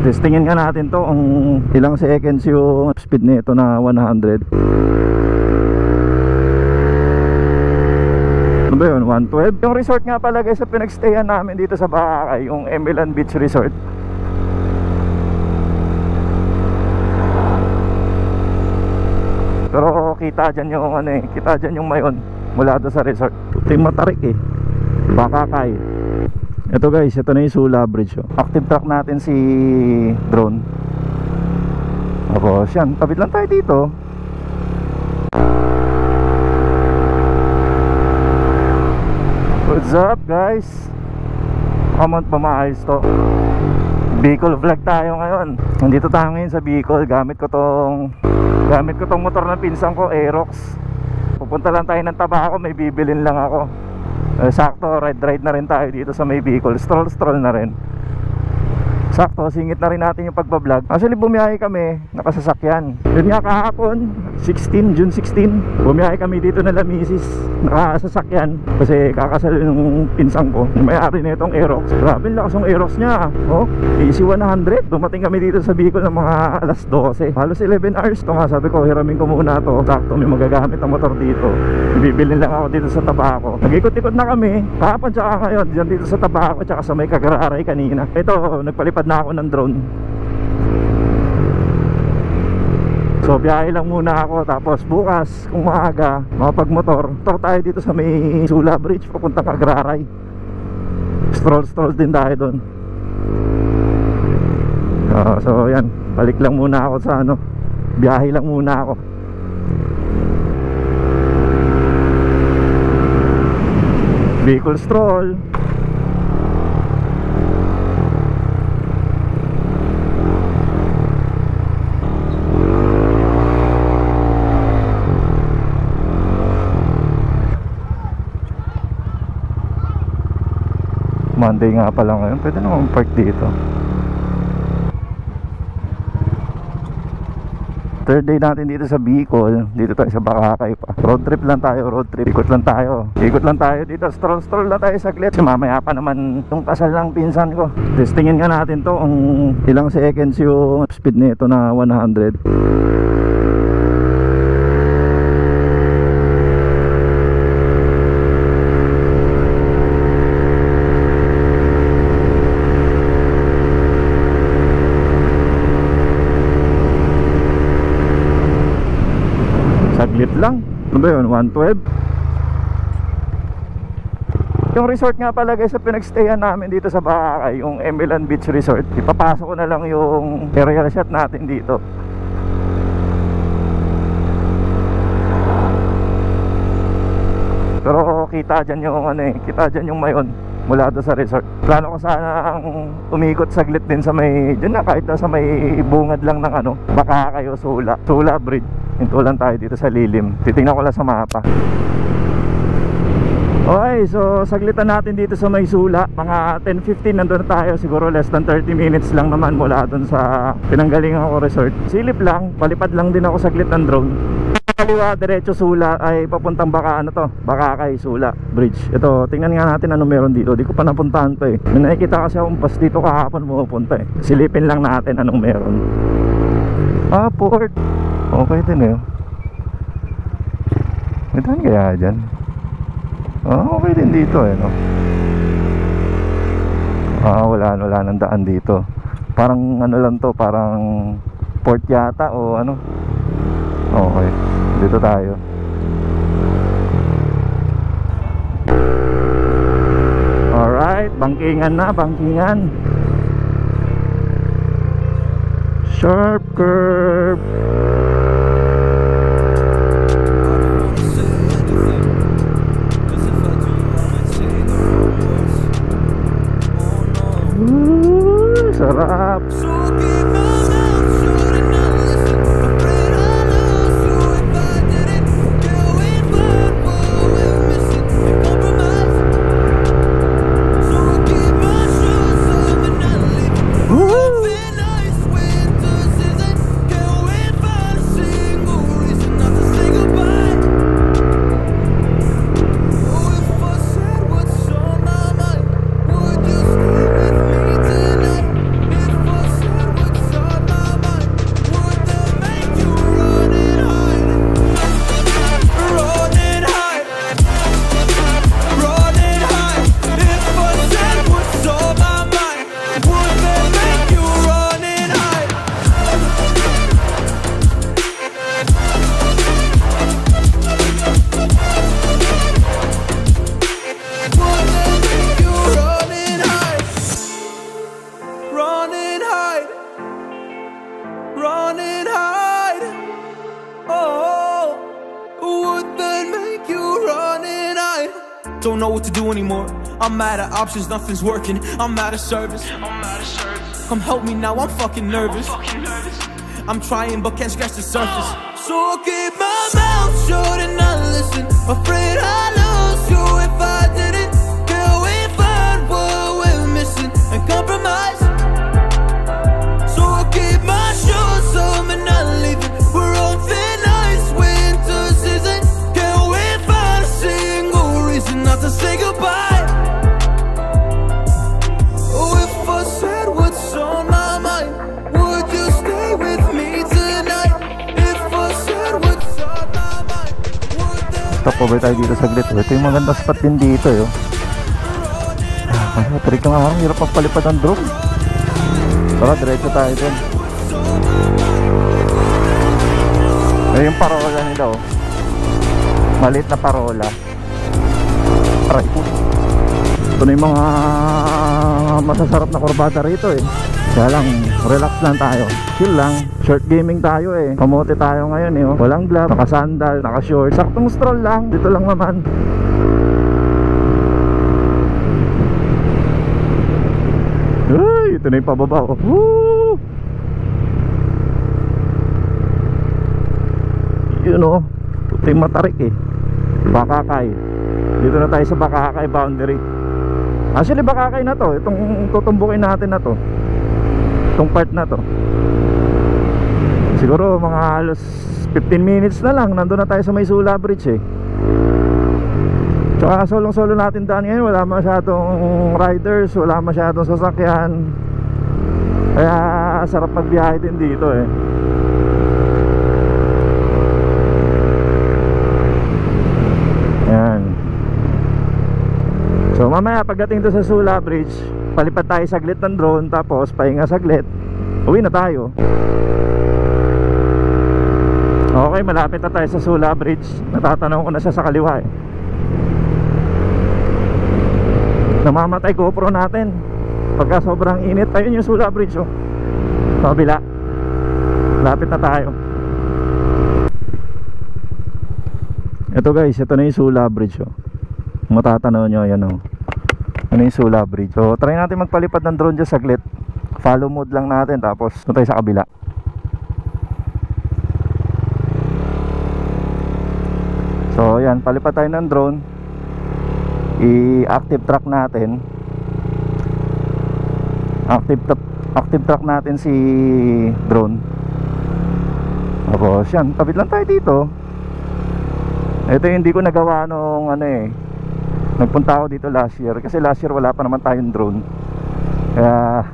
Testingin nga natin to kung ilang seconds yung speed nito na 100. Ano ba yun? 112? Yung resort nga pala guys sa pinagstayan namin dito sa Boracay, yung Emelan Beach Resort. Pero kita dyan yung ano eh, kita dyan yung mayon mula doon sa resort. Ito yung Matarik eh, Bakakay. Ito guys, ito na yung Sula Bridge oh. Active track natin si drone. Tapos yan, tabit lang tayo dito. What's up guys? Kamot pa maayos to. Bicol vlog tayo ngayon. Nandito tayo ngayon sa Bicol. Gamit ko tong motor na pinsan ko, Aerox. Pupunta lang tayo ng Tabaco, may bibilin lang ako. Sakto, ride na rin tayo dito sa may Bicol. Stroll na rin. Sakto, singit na rin natin yung pagbablog. Actually bumiyahe kami, nakasasakyan. Yun nga kahapon, June 16 bumiyahe kami dito na Lamisis, nakasasakyan. Kasi kakasal yung pinsang ko, yung may-ari na itong Aerox. Grabe lakas yung Aerox niya oh, easy 100. Dumating kami dito sa Bicol ng mga alas 12, halos 11 hours. Ito nga, sabi ko hiramin ko muna to. Sakto, may magagamit ang motor dito. Bibili lang ako dito sa Tabaco. Nag-ikot-ikot na kami kahapon tsaka ngayon, dyan dito sa Tabaco tsaka sa may Cagararay kanina. Ito, nagpalipad na ako ng drone. So biyahe lang muna ako. Tapos bukas kung maaga makapagmotor, tour tayo dito sa may Sula Bridge papuntang Cagararay. Stroll din tayo doon. So yan, balik lang muna ako sa ano, biyahe lang muna ako. Bicol stroll. Monday nga pala ngayon, pwede naman park dito. Third day natin dito sa Bicol. Dito tayo sa Boracay pa. Road trip lang tayo, ikot lang tayo dito, stroll lang tayo saglit. Kasi mamaya pa naman yung kasal ng pinsan ko. Testingin nga natin to kung ilang seconds yung speed nito na 100. Saglit lang. Ano ba yun? 112? Yung resort nga pala guys sa pinagstayan namin dito sa Boracay, yung Emelan Beach Resort. Ipapasok ko na lang yung aerial shot natin dito. Pero kita dyan yung ano eh, kita dyan yung mayon mula doon sa resort. Plano ko sana umikot saglit din sa may, dyan na kahit na sa may bungad lang ng ano, Bakakay o Sula Bridge. Hinto lang tayo dito sa lilim. Titingnan ko lang sa mapa. Okay, so saglitan natin dito sa may Sula. Mga 10:15 nandun na tayo. Siguro less than 30 minutes lang naman mula dun sa pinanggalingan ko resort. Silip lang, palipad lang din ako saglit ng drone. Kaliwa, diretso Sula ay papuntang Bakakay, Sula Bridge. Ito, tingnan nga natin ano meron dito. Di ko pa napuntahan to eh. May nakikita kasi akong bus dito kahapon pumupunta eh. Silipin lang natin anong meron. Port. Okay din eh. May daan kaya dyan? Okay din dito eh no? Wala nang daan dito. Parang ano lang to, parang port yata o ano. Okay, dito tayo. Alright, bangkingan na, bangkingan. Sharp curve. Sarap. don't know what to do anymore. I'm out of options, nothing's working. I'm out of service. Come help me now, I'm fucking nervous. I'm trying but can't scratch the surface. So I keep my mouth shut and not listen. Afraid I lose you if I didn't. Till we find what we're missing and compromise. So I keep my shoes on and not leaving. We're on thin ice, winter season. Can we find a single reason not to say goodbye? Oh, if I said what's on my mind, would you stay with me tonight? If I said what's on my mind, would there... Stop over tayo dito saglit. Ito yung magandang spot din dito yo. Trick ng araw, hirap magpalipad ng drone. Tara, diretso tayo din. Ay, yung parola nila oh. Maliit na parola. Aray po. Ito na yung mga masasarap na kurbada rito eh. Kaya lang, relax lang tayo. Chill lang. Short gaming tayo eh. Kamote tayo ngayon eh oh. Walang glove, naka-sandal, naka-short. Saktong stroll lang. Dito lang naman. Ay, ito na yung pababa oh. Woo! Yun oh. Ito yung matarik eh. Bakakay. Dito na tayo sa Bakakay boundary. Actually Bakakay na to. Itong tutumbukin natin na to. Itong part na to. Siguro mga halos 15 minutes na lang. Nandun na tayo sa May Sula Bridge eh. Tsaka solong-solo natin daan ngayon. Wala masyadong riders, wala masyadong sasakyan. Kaya sarap magbiyahe din dito eh. Ayan. So mamaya pagdating doon sa Sula Bridge, palipad tayo saglit ng drone. Tapos pahinga saglit, uwi na tayo. Okay, malapit na tayo sa Sula Bridge. Natatanaw ko na siya sa kaliwa eh. Namamatay GoPro natin pagka sobrang init. Ayun yung Sula Bridge oh. Kabila. Lapit na tayo. Ito guys, ito na yung Sula Bridge oh. Matatanaw nyo, yan oh. Ano yung Sula Bridge. So try natin magpalipad ng drone dyan saglit. Follow mode lang natin. Tapos ito tayo sa kabila. So yan, palipad tayo ng drone. I-active track natin. Active track natin si drone. Tapos yan, tabit lang tayo dito. Ito yung hindi ko nagawa nung ano eh. Nagpunta ako dito last year. Kasi last year wala pa naman tayong drone. Kaya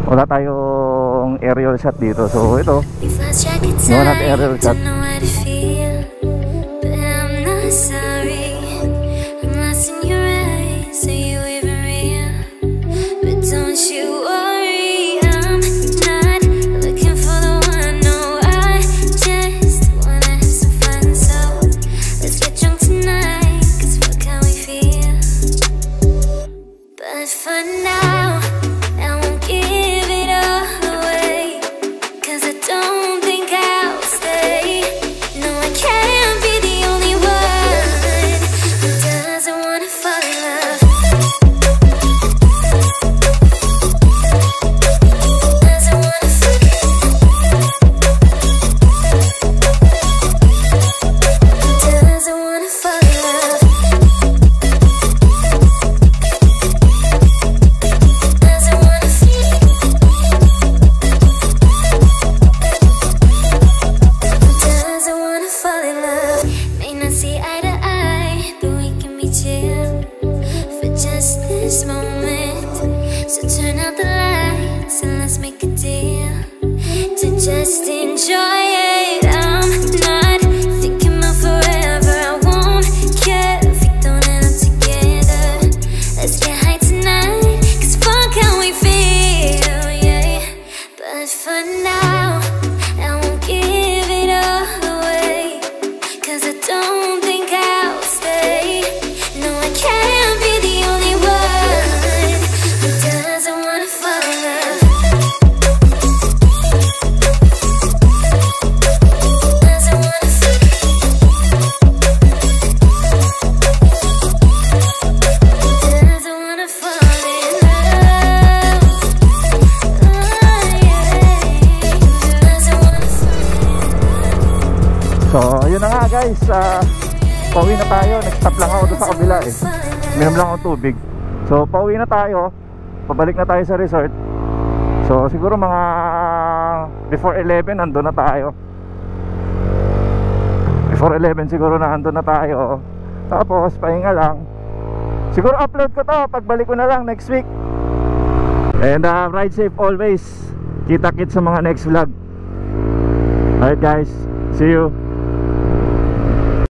wala tayong aerial shot dito. So ito, gawa natin aerial shot. guys, pauwi na tayo. Nag-stop lang ako doon sa kabila eh. Minom lang ako tubig. So pauwi na tayo. Pabalik na tayo sa resort. So siguro mga before 11 nandun na tayo. Before 11 siguro na nandun na tayo. Tapos pahinga lang. Siguro upload ko to pagbalik ko na lang next week. And ride safe always. Kita-kits sa mga next vlog. Alright guys, see you.